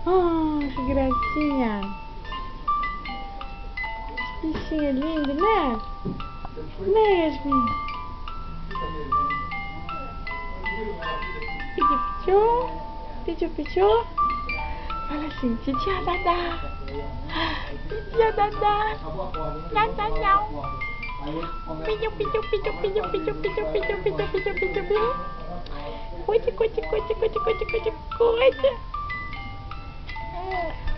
Oh, que gracinha. Que bichinho lindo, né? Né, Yasmin? Pediu, pediu. Pediu, pediu. Fala assim, titia Dadá. Titia Dadá. Dadá não. Pediu, pediu, pediu, pediu, pediu, pediu, pediu, pediu, pediu, pediu, pediu. Cuide, cuide, cuide, cuide, cuide, cuide, cuide.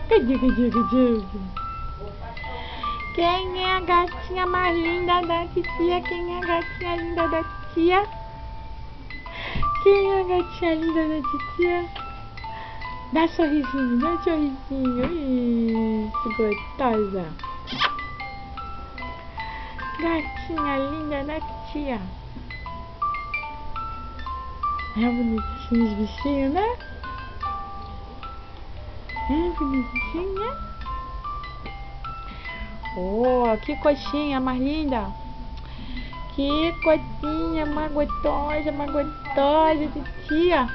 Cuide, cuide, cuide. Quem é a gatinha mais linda da titia? Quem é a gatinha linda da titia? Quem é a gatinha linda da titia? Dá sorrisinho, dá sorrisinho. Isso, gostosa. Gatinha linda da titia. É bonitinho os bichinhos, né? É bonitinho, né? Oh, que coxinha mais linda. Que coxinha mais gostosa, titia.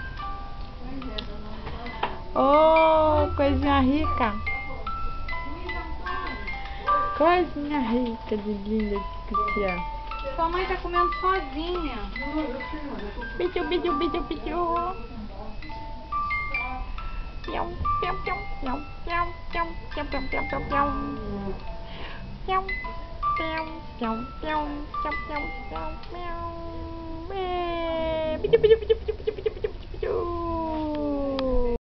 Oh, coisinha rica. Coisinha rica de linda de titia. Sua mãe tá comendo sozinha. Pediu, pediu, pediu, pediu. Pião, pião, pião, pião, pião, pião, pião, pião, pião, pião, pião. Pião, pião, pião, pião, pião, pião, pião, pião. Pediu, pediu, pediu, pediu, pediu, pediu, pediu.